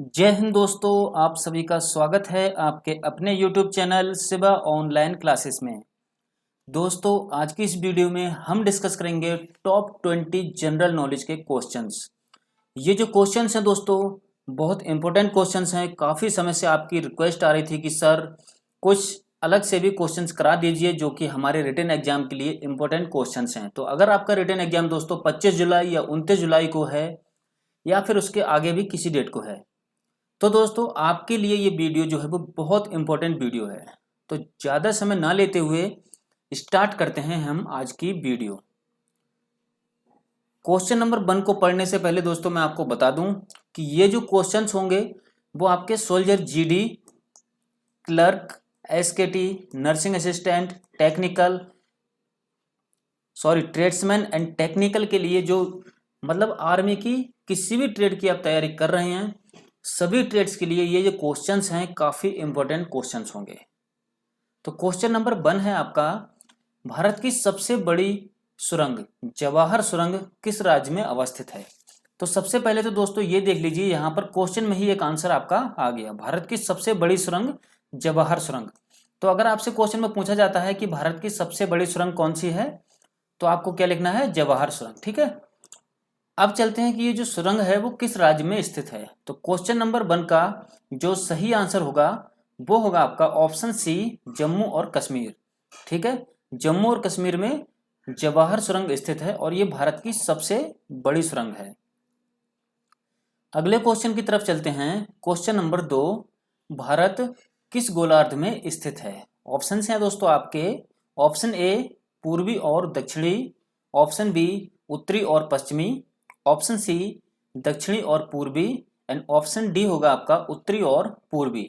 जय हिंद दोस्तों, आप सभी का स्वागत है आपके अपने YouTube channel Shiva online classes में। दोस्तों, आज की इस वीडियो में हम डिस्कस करेंगे टॉप 20 जनरल नॉलेज के क्वेश्चंस। ये जो क्वेश्चंस हैं दोस्तों, बहुत इंपॉर्टेंट क्वेश्चंस हैं। काफ़ी समय से आपकी रिक्वेस्ट आ रही थी कि सर कुछ अलग से भी क्वेश्चंस करा दीजिए जो कि हमारे रिटन एग्जाम के लिए इंपॉर्टेंट क्वेश्चंस हैं। तो अगर आपका रिटन एग्जाम दोस्तों 25 जुलाई या 29 जुलाई को है या फिर उसके आगे भी किसी डेट को है, तो दोस्तों आपके लिए ये वीडियो जो है वो बहुत इंपॉर्टेंट वीडियो है। तो ज़्यादा समय ना लेते हुए स्टार्ट करते हैं हम आज की वीडियो। क्वेश्चन नंबर 1 को पढ़ने से पहले दोस्तों मैं आपको बता दूं कि ये जो क्वेश्चंस होंगे वो आपके soldier GD, clerk, एसकेटी, nursing assistant, tradesman and technical के लिए, जो मतलब आर्मी की किसी भी ट्रेड की आप तैयारी कर रहे हैं, सभी ट्रेड्स के लिए ये जो क्वेश्चंस हैं काफ़ी इंपॉर्टेंट क्वेश्चंस होंगे। तो क्वेश्चन नंबर 1 है आपका, भारत की सबसे बड़ी सुरंग जवाहर सुरंग किस राज्य में अवस्थित है। तो सबसे पहले तो दोस्तों ये देख लीजिए, यहाँ पर क्वेश्चन में ही एक आंसर आपका आ गया, भारत की सबसे बड़ी सुरंग जवाहर सुरंग। तो अगर आपसे क्वेश्चन में पूछा जाता है कि भारत की सबसे बड़ी सुरंग कौन सी है, तो आपको क्या लिखना है, जवाहर सुरंग। ठीक है, अब चलते हैं कि ये जो सुरंग है वो किस राज्य में स्थित है। तो क्वेश्चन नंबर 1 का जो सही आंसर होगा वो होगा आपका ऑप्शन सी, जम्मू और कश्मीर। ठीक है, जम्मू और कश्मीर में जवाहर सुरंग स्थित है और ये भारत की सबसे बड़ी सुरंग है। अगले क्वेश्चन की तरफ चलते हैं। क्वेश्चन नंबर 2, भारत किस गोलार्ध में स्थित है। ऑप्शन हैं दोस्तों आपके, ऑप्शन ए पूर्वी और दक्षिणी, ऑप्शन बी उत्तरी और पश्चिमी, ऑप्शन सी दक्षिणी और पूर्वी, एंड ऑप्शन डी होगा आपका उत्तरी और पूर्वी।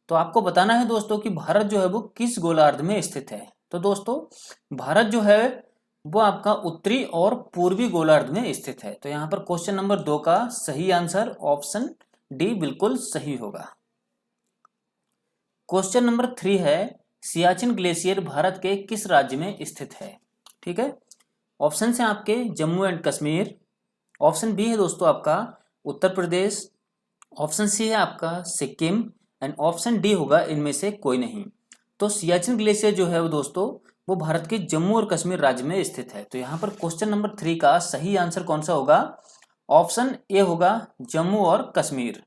तो आपको बताना है दोस्तों कि भारत जो है वो किस गोलार्ध में स्थित है। तो दोस्तों भारत जो है वो आपका उत्तरी और पूर्वी गोलार्ध में स्थित है। तो यहाँ पर क्वेश्चन नंबर 2 का सही आंसर ऑप्शन डी बिल्कुल सही होगा। क्वेश्चन नंबर 3 है, सियाचिन ग्लेशियर भारत के किस राज्य में स्थित है। ठीक है, ऑप्शन है आपके Jammu and Kashmir, option B है दोस्तों आपका उत्तर प्रदेश, ऑप्शन सी है आपका सिक्किम, एंड ऑप्शन डी होगा इनमें से कोई नहीं। तो सियाचिन ग्लेशियर जो है वो दोस्तों वो भारत के जम्मू और कश्मीर राज्य में स्थित है। तो यहाँ पर क्वेश्चन नंबर 3 का सही आंसर कौन सा होगा, ऑप्शन ए होगा जम्मू और कश्मीर।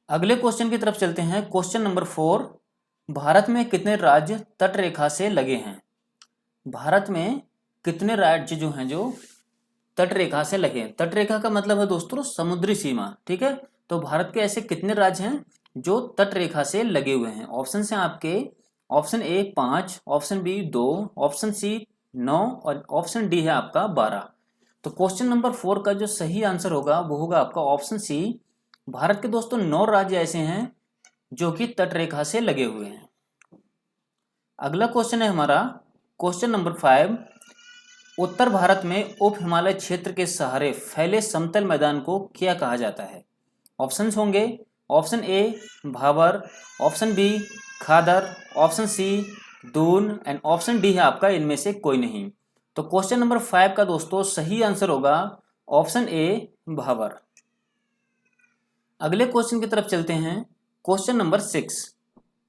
अगले क्वेश्चन की तरफ चलते हैं। क्वेश्चन नंबर 4, भारत में कितने राज्य तट रेखा से लगे हैं। भारत में कितने राज्य जो हैं जो तट रेखा से लगे हैं। तट रेखा का मतलब है दोस्तों समुद्री सीमा। ठीक है, तो भारत के ऐसे कितने राज्य हैं जो तट रेखा से लगे हुए हैं। ऑप्शन हैं आपके, option A 5, option B 2, option C 9 और ऑप्शन डी है आपका 12। तो क्वेश्चन नंबर 4 का जो सही आंसर होगा वो होगा आपका ऑप्शन सी। भारत के दोस्तों 9 राज्य ऐसे हैं जो कि तट रेखा से लगे हुए हैं। अगला क्वेश्चन है हमारा क्वेश्चन नंबर 5, उत्तर भारत में उप हिमालय क्षेत्र के सहारे फैले समतल मैदान को क्या कहा जाता है। ऑप्शंस होंगे, option A Bhabar, option B Khadar, option C Doon, and option D है आपका इनमें से कोई नहीं। तो क्वेश्चन नंबर 5 का दोस्तों सही आंसर होगा ऑप्शन ए भाबर। अगले क्वेश्चन की तरफ चलते हैं। क्वेश्चन नंबर 6,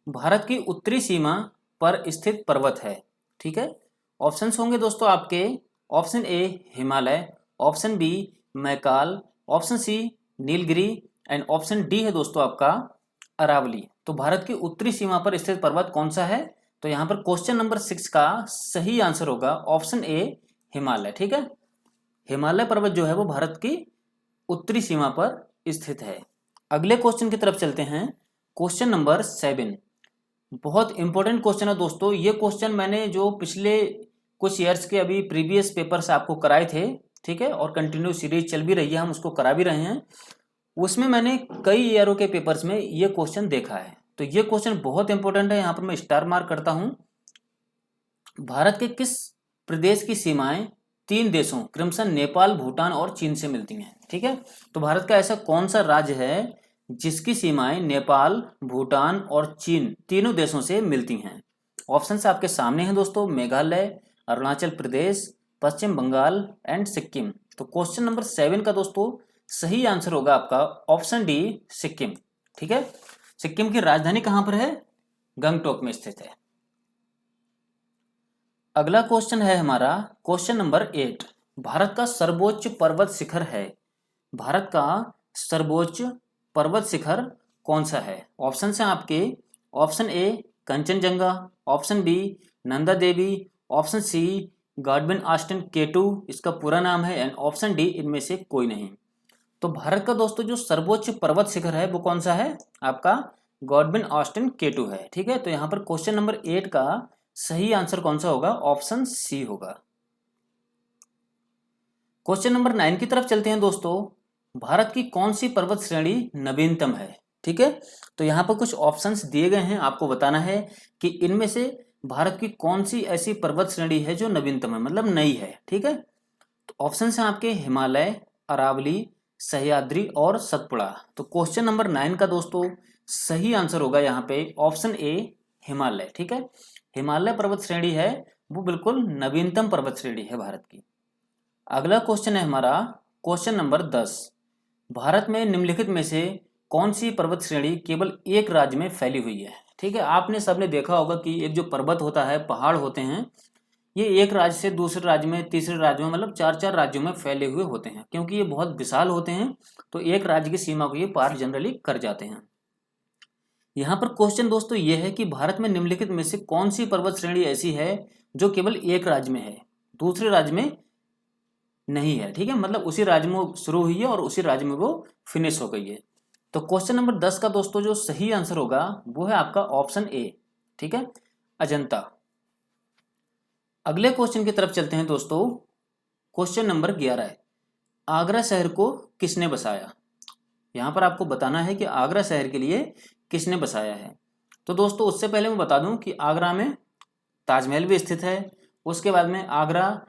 भारत की उत्तरी सीमा पर स्थित पर्वत है। ठीक है, ऑप्शंस होंगे दोस्तों आपके, option A Himalaya, option B Maikal, option C Nilgiri, and option D है दोस्तों आपका अरावली। तो भारत की उत्तरी सीमा पर स्थित पर्वत कौन सा है। तो यहाँ पर क्वेश्चन नंबर 6 का सही आंसर होगा ऑप्शन ए हिमालय। ठीक है, हिमालय पर्वत जो है वो भारत की उत्तरी सीमा पर स्थित है। अगले क्वेश्चन की तरफ चलते हैं। क्वेश्चन नंबर 7, बहुत इंपॉर्टेंट क्वेश्चन है दोस्तों। ये क्वेश्चन मैंने जो पिछले कुछ ईयर्स के अभी प्रीवियस पेपर्स आपको कराए थे, ठीक है, और कंटिन्यू सीरीज चल भी रही है, हम उसको करा भी रहे हैं। उसमें मैंने कई ईयरों के पेपर्स में ये क्वेश्चन देखा है। तो ये क्वेश्चन बहुत इंपॉर्टेंट है, यहाँ पर मैं स्टार मार्क करता हूँ। भारत के किस प्रदेश की सीमाएं 3 देशों क्रमशः नेपाल, भूटान और चीन से मिलती हैं। ठीक है, तो भारत का ऐसा कौन सा राज्य है जिसकी सीमाएं नेपाल, भूटान और चीन तीनों देशों से मिलती हैं। ऑप्शंस आपके सामने हैं दोस्तों, मेघालय, अरुणाचल प्रदेश, पश्चिम बंगाल एंड सिक्किम। तो क्वेश्चन नंबर 7 का दोस्तों सही आंसर होगा आपका ऑप्शन डी सिक्किम। ठीक है, सिक्किम की राजधानी कहां पर है? गंगटोक में स्थित है। अगला क्वेश्चन है हमारा क्वेश्चन नंबर 8। भारत का सर्वोच्च पर्वत शिखर है, भारत का सर्वोच्च पर्वत शिखर कौन सा है? ऑप्शन है आपके, option A Kanchenjunga, option B Nanda Devi, option C Godwin Austen K2 इसका पूरा नाम है, एंड ऑप्शन डी इनमें से कोई नहीं। तो भारत का दोस्तों जो सर्वोच्च पर्वत शिखर है वो कौन सा है? आपका गॉडविन ऑस्टिन K2 है। ठीक है, तो यहाँ पर क्वेश्चन नंबर 8 का सही आंसर कौन सा होगा? ऑप्शन सी होगा। क्वेश्चन नंबर 9 की तरफ चलते हैं दोस्तों। भारत की कौन सी पर्वत श्रेणी नवीनतम है? ठीक है, तो यहाँ पर कुछ ऑप्शंस दिए गए हैं, आपको बताना है कि इनमें से भारत की कौन सी ऐसी पर्वत श्रेणी है जो नवीनतम है, मतलब नई है। ठीक है, तो ऑप्शन हैं आपके हिमालय, अरावली, सह्याद्री और सतपुड़ा। तो क्वेश्चन नंबर 9 का दोस्तों सही आंसर होगा यहाँ पे ऑप्शन ए हिमालय। ठीक है, हिमालय पर्वत श्रेणी है वो बिल्कुल नवीनतम पर्वत श्रेणी है भारत की। अगला क्वेश्चन है हमारा क्वेश्चन नंबर 10। भारत में निम्नलिखित में से कौन सी पर्वत श्रेणी केवल एक राज्य में फैली हुई है? ठीक है, आपने सबने देखा होगा कि एक जो पर्वत होता है, पहाड़ होते हैं, ये एक राज्य से दूसरे राज्य में, तीसरे राज्य में, मतलब 4-4 राज्यों में फैले हुए होते हैं। क्योंकि ये बहुत विशाल होते हैं तो एक राज्य की सीमा को ये पार जनरली कर जाते हैं। यहाँ पर क्वेश्चन दोस्तों ये है कि भारत में निम्नलिखित में से कौन सी पर्वत श्रेणी ऐसी है जो केवल एक राज्य में है, दूसरे राज्य में नहीं है। ठीक है, मतलब उसी राज्य में शुरू हुई है और उसी राज्य में वो फिनिश हो गई है। तो क्वेश्चन नंबर 10 का दोस्तों जो सही आंसर होगा वो है आपका ऑप्शन ए। ठीक है, अजंता। अगले क्वेश्चन की तरफ चलते हैं दोस्तों। क्वेश्चन नंबर 11 है, आगरा शहर को किसने बसाया? यहां पर आपको बताना है कि आगरा शहर के लिए किसने बसाया है। तो दोस्तों उससे पहले मैं बता दूं कि आगरा में ताजमहल भी स्थित है। उसके बाद में आगरा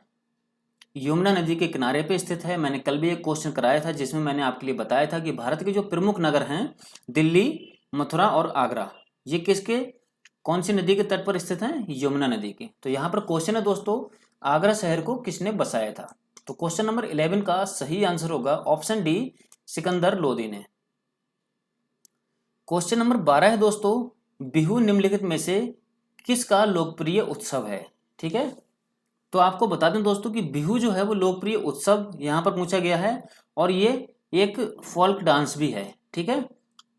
यमुना नदी के किनारे पे स्थित है। मैंने कल भी एक क्वेश्चन कराया था जिसमें मैंने आपके लिए बताया था कि भारत के जो प्रमुख नगर हैं दिल्ली, मथुरा और आगरा, ये किसके, कौन सी नदी के तट पर स्थित हैं? यमुना नदी के। तो यहाँ पर क्वेश्चन है दोस्तों, आगरा शहर को किसने बसाया था? तो क्वेश्चन नंबर 11 का सही आंसर होगा ऑप्शन डी सिकंदर लोदी ने। क्वेश्चन नंबर 12 है दोस्तों, बिहू निम्नलिखित में से किसका लोकप्रिय उत्सव है? ठीक है, तो आपको बता दें दोस्तों कि बिहू जो है वो लोकप्रिय उत्सव यहाँ पर पूछा गया है और ये एक फोल्क डांस भी है। ठीक है,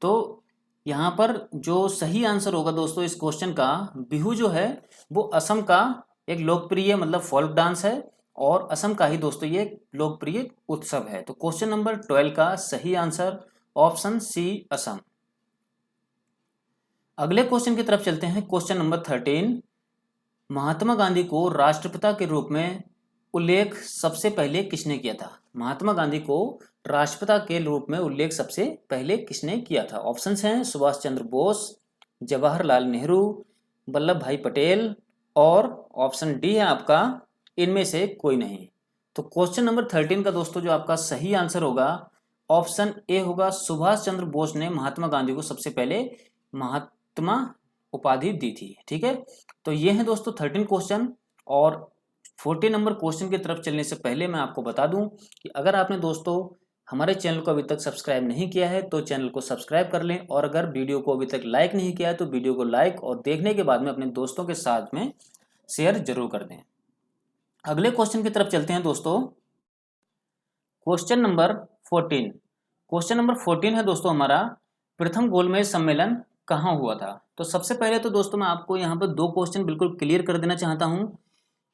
तो यहाँ पर जो सही आंसर होगा दोस्तों इस क्वेश्चन का, बिहू जो है वो असम का एक लोकप्रिय मतलब फोल्क डांस है और असम का ही दोस्तों ये लोकप्रिय उत्सव है। तो क्वेश्चन नंबर 12 का सही आंसर ऑप्शन सी असम। अगले क्वेश्चन की तरफ चलते हैं। क्वेश्चन नंबर 13, महात्मा गांधी को राष्ट्रपिता के रूप में उल्लेख सबसे पहले किसने किया था? महात्मा गांधी को राष्ट्रपिता के रूप में उल्लेख सबसे पहले किसने किया था? ऑप्शंस हैं सुभाष चंद्र बोस, जवाहरलाल नेहरू, वल्लभ भाई पटेल और ऑप्शन डी है आपका इनमें से कोई नहीं। तो क्वेश्चन नंबर 13 का दोस्तों जो आपका सही आंसर होगा ऑप्शन ए होगा, सुभाष चंद्र बोस ने महात्मा गांधी को सबसे पहले महात्मा उपाधि दी थी। ठीक है, तो ये है दोस्तों 13 क्वेश्चन। और 14 नंबर क्वेश्चन की तरफ चलने से पहले मैं आपको बता दूं कि अगर आपने दोस्तों हमारे चैनल को अभी तक सब्सक्राइब नहीं किया है तो चैनल को सब्सक्राइब कर लें, और अगर वीडियो को अभी तक लाइक नहीं किया है तो वीडियो को लाइक और देखने के बाद में अपने दोस्तों के साथ में शेयर जरूर कर दें। अगले क्वेश्चन की तरफ चलते हैं दोस्तों। Question number 14। क्वेश्चन नंबर 14 है दोस्तों हमारा, प्रथम गोलमेज सम्मेलन कहाँ हुआ था? तो सबसे पहले तो दोस्तों मैं आपको यहाँ पर 2 क्वेश्चन बिल्कुल क्लियर कर देना चाहता हूँ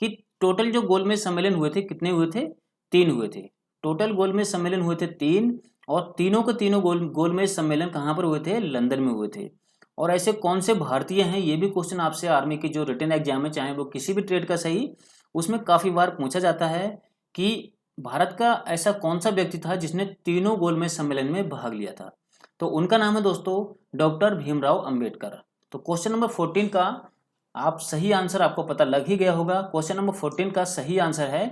कि टोटल जो गोलमेज सम्मेलन हुए थे कितने हुए थे? 3 हुए थे। टोटल गोलमेज सम्मेलन हुए थे 3, और तीनों के तीनों गोलमेज सम्मेलन कहाँ पर हुए थे? लंदन में हुए थे। और ऐसे कौन से भारतीय हैं, ये भी क्वेश्चन आपसे आर्मी की जो रिटन एग्जाम है, चाहे वो किसी भी ट्रेड का सही, उसमें काफ़ी बार पूछा जाता है कि भारत का ऐसा कौन सा व्यक्ति था जिसने तीनों गोलमेज सम्मेलन में भाग लिया था? तो उनका नाम है दोस्तों डॉक्टर भीमराव अंबेडकर। तो क्वेश्चन नंबर 14 का आप सही आंसर आपको पता लग ही गया होगा। क्वेश्चन नंबर 14 का सही आंसर है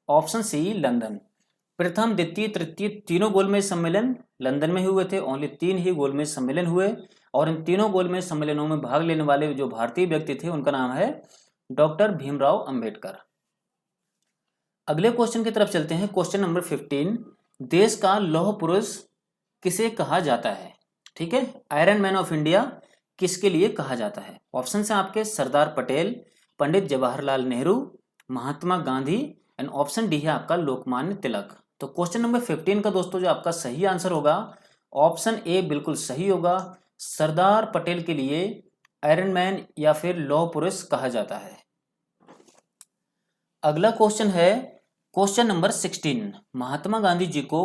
ऑप्शन सी लंदन। प्रथम, द्वितीय, तृतीय तीनों गोलमेज सम्मेलन लंदन में हुए थे। ओनली 3 ही गोलमेज सम्मेलन हुए, और इन तीनों गोलमेज सम्मेलनों में भाग लेने वाले जो भारतीय व्यक्ति थे उनका नाम है डॉक्टर भीमराव अंबेडकर। अगले क्वेश्चन की तरफ चलते हैं। क्वेश्चन नंबर 15, देश का लौह पुरुष किसे कहा जाता है? ठीक है, आयरन मैन ऑफ इंडिया किसके लिए कहा जाता है? ऑप्शन है आपके Sardar Patel, Pandit Jawaharlal Nehru, Mahatma Gandhi and option D है आपका लोकमान्य तिलक। तो क्वेश्चन नंबर 15 का दोस्तों जो आपका सही आंसर होगा ऑप्शन ए बिल्कुल सही होगा। सरदार पटेल के लिए आयरन मैन या फिर लौह पुरुष कहा जाता है। अगला क्वेश्चन है क्वेश्चन नंबर 16, महात्मा गांधी जी को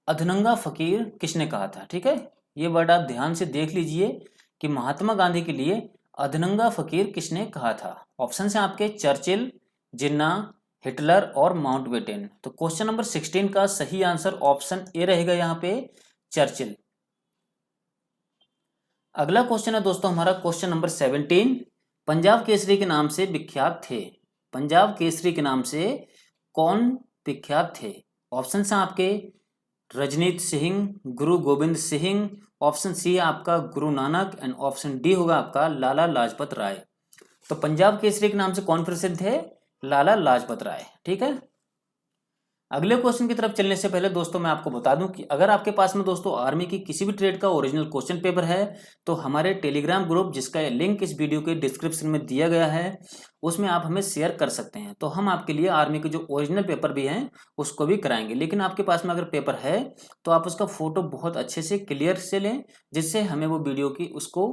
अधनंगा फकीर किसने कहा था? ठीक है, ये वर्ड आप ध्यान से देख लीजिए कि महात्मा गांधी के लिए अधनंगा फकीर किसने कहा था। ऑप्शन है आपके चर्चिल, जिन्ना, हिटलर और माउंटबेटन। तो क्वेश्चन नंबर 16 का सही आंसर ऑप्शन ए रहेगा यहाँ पे चर्चिल। अगला क्वेश्चन है दोस्तों हमारा क्वेश्चन नंबर 17, पंजाब केसरी के नाम से विख्यात थे। पंजाब केसरी के नाम से कौन विख्यात थे? ऑप्शन है आपके रजनीत सिंह, गुरु गोविंद सिंह, ऑप्शन सी है आपका Guru Nanak and option D होगा आपका लाला लाजपत राय। तो पंजाब केसरी के नाम से कौन प्रसिद्ध है? लाला लाजपत राय। ठीक है, अगले क्वेश्चन की तरफ चलने से पहले दोस्तों मैं आपको बता दूं कि अगर आपके पास में दोस्तों आर्मी की किसी भी ट्रेड का ओरिजिनल क्वेश्चन पेपर है तो हमारे टेलीग्राम ग्रुप जिसका लिंक इस वीडियो के डिस्क्रिप्शन में दिया गया है उसमें आप हमें शेयर कर सकते हैं। तो हम आपके लिए आर्मी के जो ओरिजिनल पेपर भी हैं उसको भी कराएंगे। लेकिन आपके पास में अगर पेपर है तो आप उसका फोटो बहुत अच्छे से क्लियर से लें, जिससे हमें वो वीडियो की उसको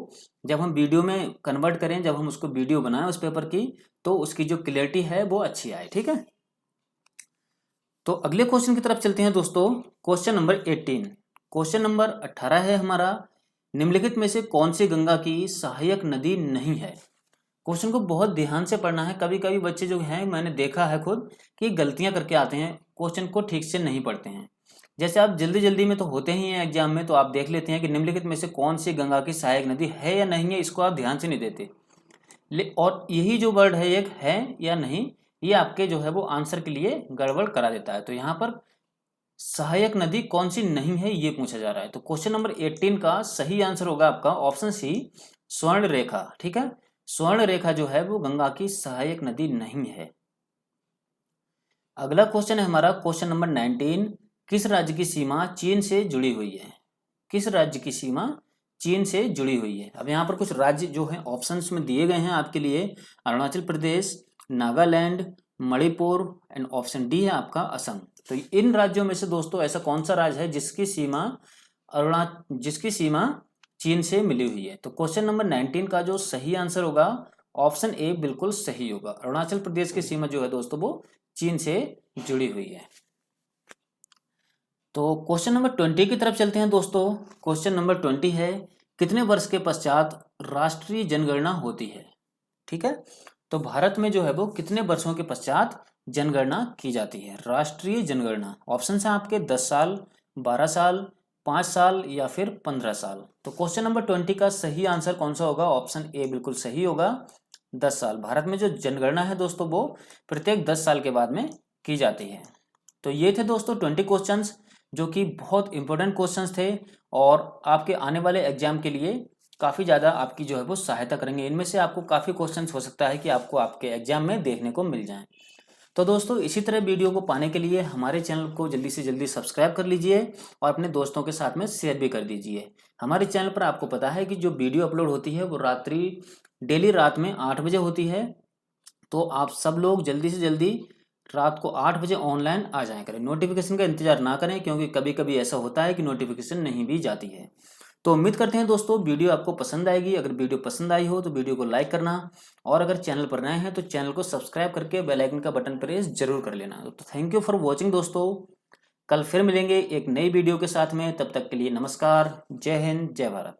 जब हम वीडियो में कन्वर्ट करें, जब हम उसको वीडियो बनाएं उस पेपर की, तो उसकी जो क्लियरिटी है वो अच्छी आए। ठीक है, तो अगले क्वेश्चन की तरफ चलते हैं दोस्तों। क्वेश्चन नंबर 18, क्वेश्चन नंबर 18 है हमारा, निम्नलिखित में से कौन सी गंगा की सहायक नदी नहीं है? क्वेश्चन को बहुत ध्यान से पढ़ना है। कभी कभी बच्चे जो हैं मैंने देखा है खुद कि गलतियां करके आते हैं, क्वेश्चन को ठीक से नहीं पढ़ते हैं। जैसे आप जल्दी जल्दी में तो होते ही हैं एग्जाम में, तो आप देख लेते हैं कि निम्नलिखित में से कौन सी गंगा की सहायक नदी है या नहीं है, इसको आप ध्यान से नहीं देते। और यही जो वर्ड है एक है या नहीं, ये आपके जो है वो आंसर के लिए गड़बड़ करा देता है। तो यहाँ पर सहायक नदी कौन सी नहीं है ये पूछा जा रहा है। तो क्वेश्चन नंबर 18 का सही आंसर होगा आपका ऑप्शन सी स्वर्ण रेखा। ठीक है, स्वर्ण रेखा जो है वो गंगा की सहायक नदी नहीं है। अगला क्वेश्चन है हमारा क्वेश्चन नंबर 19, किस राज्य की सीमा चीन से जुड़ी हुई है? किस राज्य की सीमा चीन से जुड़ी हुई है? अब यहाँ पर कुछ राज्य जो हैं ऑप्शंस में दिए गए हैं आपके लिए, Arunachal Pradesh, Nagaland, Manipur and option D है आपका असम। तो इन राज्यों में से दोस्तों ऐसा कौन सा राज्य है जिसकी सीमा चीन से मिली हुई है? तो क्वेश्चन नंबर 19 का जो सही आंसर होगा ऑप्शन ए बिल्कुल सही होगा। अरुणाचल प्रदेश की सीमा जो है दोस्तों वो चीन से जुड़ी हुई है। तो क्वेश्चन नंबर 20 की तरफ चलते हैं दोस्तों। क्वेश्चन नंबर 20 है, कितने वर्ष के पश्चात राष्ट्रीय जनगणना होती है? ठीक है, तो भारत में जो है वो कितने वर्षों के पश्चात जनगणना की जाती है? राष्ट्रीय जनगणना ऑप्शन है आपके 10 साल, 12 साल, 5 साल या फिर 15 साल। तो क्वेश्चन नंबर 20 का सही आंसर कौन सा होगा? ऑप्शन ए बिल्कुल सही होगा, 10 साल। भारत में जो जनगणना है दोस्तों वो प्रत्येक 10 साल के बाद में की जाती है। तो ये थे दोस्तों 20 क्वेश्चंस जो कि बहुत इंपॉर्टेंट क्वेश्चंस थे और आपके आने वाले एग्जाम के लिए काफ़ी ज़्यादा आपकी जो है वो सहायता करेंगे। इनमें से आपको काफ़ी क्वेश्चंस हो सकता है कि आपको आपके एग्जाम में देखने को मिल जाएं। तो दोस्तों इसी तरह वीडियो को पाने के लिए हमारे चैनल को जल्दी से जल्दी सब्सक्राइब कर लीजिए और अपने दोस्तों के साथ में शेयर भी कर दीजिए। हमारे चैनल पर आपको पता है कि जो वीडियो अपलोड होती है वो डेली रात में 8 बजे होती है। तो आप सब लोग जल्दी से जल्दी रात को 8 बजे ऑनलाइन आ जाया करें। नोटिफिकेशन का इंतजार ना करें, क्योंकि कभी कभी ऐसा होता है कि नोटिफिकेशन नहीं भी जाती है। तो उम्मीद करते हैं दोस्तों वीडियो आपको पसंद आएगी। अगर वीडियो पसंद आई हो तो वीडियो को लाइक करना और अगर चैनल पर नए हैं तो चैनल को सब्सक्राइब करके बेल आइकन का बटन प्रेस जरूर कर लेना। तो थैंक यू फॉर वॉचिंग दोस्तों। कल फिर मिलेंगे एक नई वीडियो के साथ में, तब तक के लिए नमस्कार, जय हिंद, जय भारत।